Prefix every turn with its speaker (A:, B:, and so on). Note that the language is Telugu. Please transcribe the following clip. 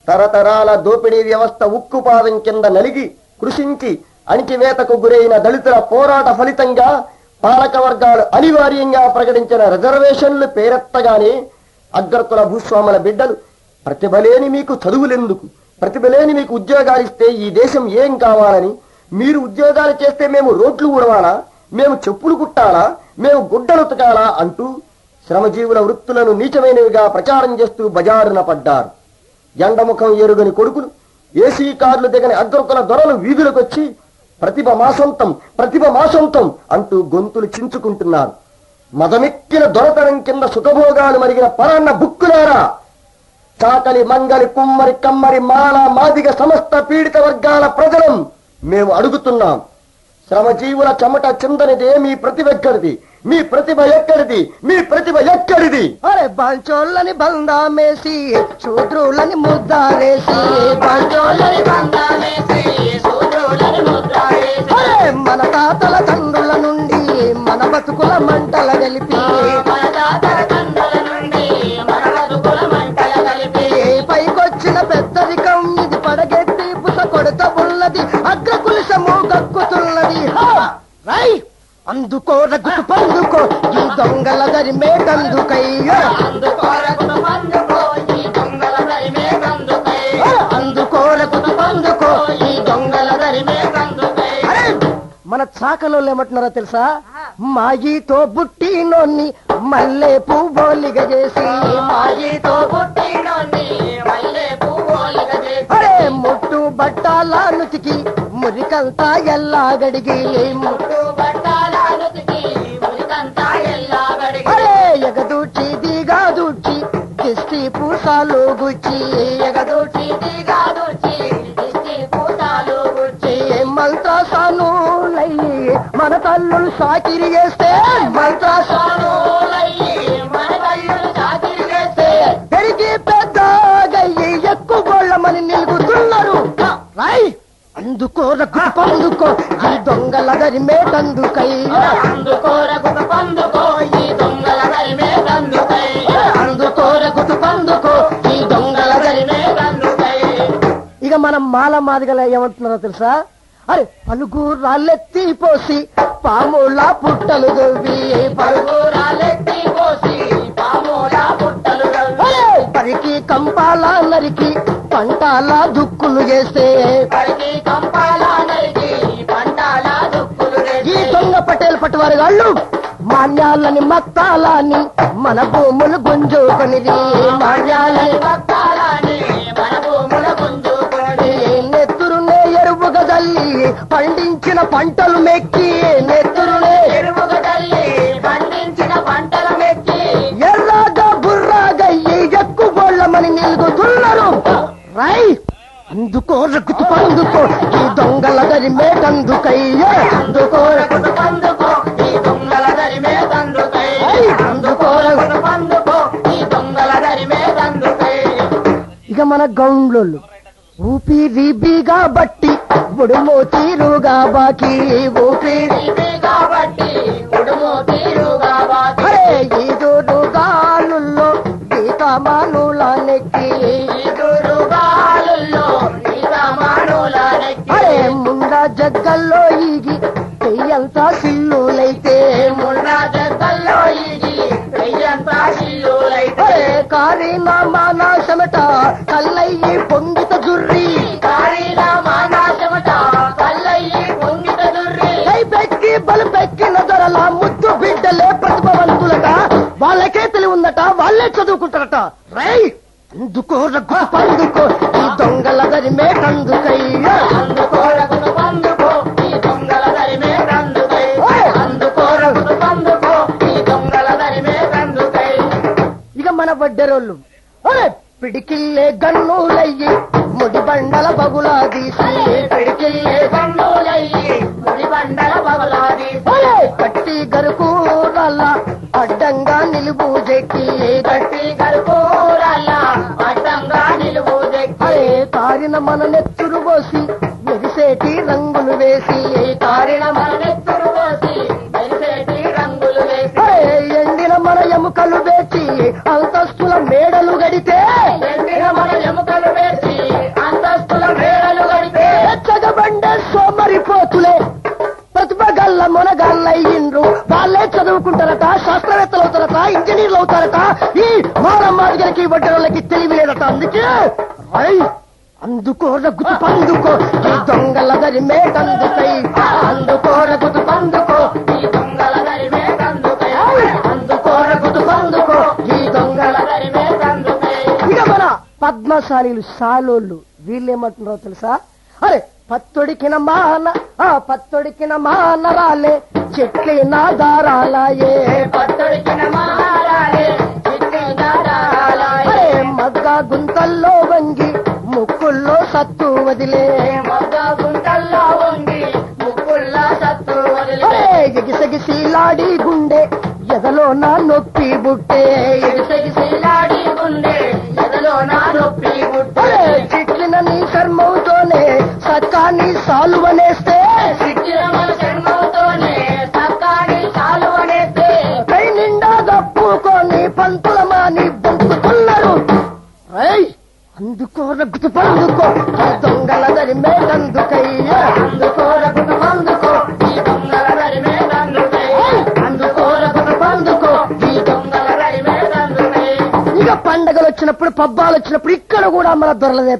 A: తరతరాల దోపిడీ వ్యవస్థ ఉక్కుపాదం కింద నలిగి కృషించి అణిచివేతకు గురైన దళితుల పోరాట ఫలితంగా పాలక వర్గాలు అనివార్యంగా ప్రకటించిన రిజర్వేషన్లు పేరెత్తగానే అగ్రకుల భూస్వాముల బిడ్డలు ప్రతిభలేని మీకు చదువులెందుకు, ప్రతిభలేని మీకు ఉద్యోగాలిస్తే ఈ దేశం ఏం కావాలని, మీరు ఉద్యోగాలు చేస్తే మేము రోడ్లు ఊడవాలా, మేము చెప్పులు కుట్టాలా, మేము గుడ్డలు ఉతకాలా అంటూ శ్రమజీవుల వృత్తులను నీచమైనవిగా ప్రచారం చేస్తూ బజారున పడ్డారు. ఎండముఖం ఎరుగని కొడుకులు, ఏసీ కార్లు దిగని అగ్రకుల దొరలు వీధులకొచ్చి ప్రతిభ మా సొంతం, ప్రతిభ మా సొంతం అంటూ గొంతులు చించుకుంటున్నారు. మదమెక్కిన దొరతనం కింద సుఖభోగాలు మరిగిన పరాన్న బుక్కులారా, చాకలి మంగలి కుమ్మరి కమ్మరి మాల మాదిగ సమస్త పీడిత వర్గాల ప్రజలం మేము అడుగుతున్నాం. శ్రమజీవుల చెమట చిందనిదే మీ ప్రతిభ ఎక్కడిది, మీ ప్రతిభ ఎక్కడిది, మీ ప్రతిభ ఎక్కడిది?
B: అరే బాంచోళ్ళని బందామేసి శూద్రులని ముద్దారేసి, బాంచోళ్ళని బందామేసి శూద్రులని ముద్దారేసి, అరే మన తాతల తండ్రుల నుండి మన బతుకుల మంటల గలిపి, మన తాతల తండ్రుల నుండి మన బతుకుల మంటల గలిపి, పైకొచ్చిన పెద్దరికం ఇది పడగెత్తి పుస కొడత ఉన్నది, అగ్రకులిసము గక్కుతున్నది. రై అందుకో రగుతు పందుకో ఈ దొంగల దరిమేటందుకయ్యో, అందుకో రగుతు పందుకో ఈ దొంగల దరిమేటందుకయ్యో, అందుకో రగుతు పందుకో ఈ దొంగల దరిమేటందుకయ్యో. అరే మన చాకలోళ్ళు ఏమంటున్నారో తెలుసా? మాయితో బుట్టినోన్ని మల్లె పువ్వోలిగ చేసి, మాయితో బుట్టినోన్ని మల్లె పువ్వోలిగ చేసి, అరే ముట్టు బట్టాల నుతికి మురికంతా ఎల్లా గడిగి, ముట్టు బట్టాల నుతికి మురికంతా ఎల్లా గడిగి, అరే ఎగదూచి దిగాదూచి దిష్టి పూసాలు గుచ్చి, ఎగదూచి దిగాదూచి దిష్టి పూసాలు గుచ్చి, మంత్రసానులయ్యి మన తల్లులు సాకిరి చేస్తే, మంత్రసానులయ్యి మన తల్లులు సాకిరి చేస్తే పెరిగి పెద్దగయ్యి ఎక్కుగోళ్ళమని నిలుగుతున్నారు. రై అందుకో రగుతు పందుకో ఈ దొంగల దరిమేటందుకయ్యో, అందుకో రగుతు పందుకో ఈ దొంగల దరిమేటందుకయ్యో, అందుకో రగుతు పందుకో ఈ దొంగల దరిమేటందుకయ్యో. ఇక మనం మాల మాదిగల ఏమంటున్నారో తెలుసా? అరే పలుగు రాళ్ళెత్తి పోసి పాముల పుట్టలు దొవ్వి, పలుగు రాళ్ళెత్తి పోసి పాముల పుట్టలు దొవ్వి, పరికి కంపాల నరికి పంటాల దుక్కులు చేస్తే, పరికి కంపాల నరికి పంటాల దుక్కులు చేస్తే, ఈ దొంగ పటేల్ పట్టువారి వాళ్ళు మాన్యాలని మత్తాలని మన భూములు గుంజుకొనిది, మాన్యాలని మత్తాలని మన భూముల గుంజుకొనిది, నెత్తురునే ఎరువుగా జల్లి పండించిన పంటలు మెక్కి, నెత్తురునే ఎరువుగా జల్లి పండించిన పంటలు మెక్కి ఎర్రగా బుర్రగా ఎక్కుగోళ్ళమని నిలుగుతున్నారు. రై అందుకో రగుతు పందుకో ఈ దొంగల దరిమేటందుకయ్యో, అందుకో రగుతు పందుకో ఈ దొంగల దరిమేటందుకయ్యో, అందుకో రగుతు పందుకో ఈ దొంగల దరిమేటందుకయ్యో. ఇక మన గౌండ్లోళ్ళు ఊపిరిబిగా బట్టి ఉడుమో తీరుగా బాకి, ఊపిరిబిగా బట్టి ఉడుమో తీరుగా బాకి, అరే ఈదురుగాలుల్లో గీతమానుల నెక్కి, ఈదురుగాలుల్లో గీతమానుల నెక్కి, అరే ముండ జగ్గల్లో ఈగి పెయ్యంతా సిల్లులైతే, ముండ జగ్గల్లో ఈగి పెయ్యంతా సిల్లులైతే, కారిన మానా చెమట కల్లయ్యి పొంగిత జుర్రి, కారిన మానా చెమట కల్లయ్యి పొంగిత జుర్రి, కై పెక్కి బలు పెక్కిన దొరల ముద్దు బిడ్డలే ప్రతిభవంతులట, వాళ్ళకే తెలివి ఉందట, వాళ్ళే చదువుకుంటారట. రై అందుకో రగుతు పందుకో ఈ దొంగల దరిమేటందుకయ్యో, అందుకో రగుతు పందుకో ఈ దొంగల దరిమేటందుకయ్యో, అందుకో రగుతు పందుకో ఈ దొంగల దరిమేటందుకయ్యో. ఇక మన వడ్డెరోళ్ళు పిడికిల్లే గన్నులయ్యి ముడి బండల బగులా తీసి, పిడికిల్లే గన్నులయ్యి ముడి బండల బగులా తీసి, కట్టి గరుకూరల్ల అడ్డంగా నిలువు జెక్కి, కట్టి గరుకూరల్ల అడ్డంగా నిలువు జెక్కి, కారిన మన నెత్తురు పోసి మెరిసేటి రంగులు వేసి, కారిన మన నెత్తురు పోసి మెరిసేటి రంగులు వేసి, ఎండిన మన ఎముకలు వేచి అంతస్తుల మేడలు గడితే, ఎండిన మన ఎముకలు వేచి
A: అవుతారట. ఈ మానమాదిగలకి వడ్డలకి తెలివి లేదట. అందుకే అందుకో రగుతు పందుకో ఈ దొంగల దరి మేకందుకై, అందుకో రగుతు పందుకో ఈ దొంగల దరి మేకందుకై, అందుకో రగుతు పందుకో ఈ దొంగల దరి మేకందుకై. ఇక మన పద్మశాలీలు సాలోళ్ళు వీళ్ళేమంటున్నారో తెలుసా? అరే పత్తొడికిన మానరాలే చెట్లిన దారాలయే, పత్తొడికిన మానరాలే చెట్లిన దారాలయే. మగ్గ గుంతల్లో వంగి ముక్కుల్లో సత్తు వదిలే, మగ్గ గుంతల్లో వంగి ముక్కుల్లో సత్తు వదిలే. ఎగిసెగిసిలాడి గుండె ఎదలో నా నొప్పి బుట్టే, ఎగిసెగిసిలాడి గుండె ఎదలో నా నొప్పి బుట్టే. చిట్లిన నీ చర్మవుతోనే సక్కాని సాలువనేస్తే, చిట్లిన చర్మవుతోనే సక్కాని సాలువనేస్తే. కై నిండా దప్పుకొని పంతులమాని బొంకుతున్నారు. అందుకో రగుతు పందుకో ఈ దొంగల దరి మేకందుకై, అందుకో రగుతు పందుకో ఈ దొంగల దరి మేకందుకై, అందుకో రగుతు పందుకో ఈ దొంగల దరి మేకందుకై. ఇక పండగలు వచ్చినప్పుడు పబ్బాలు వచ్చినప్పుడు ఇక్కడ కూడా మన దొరలదే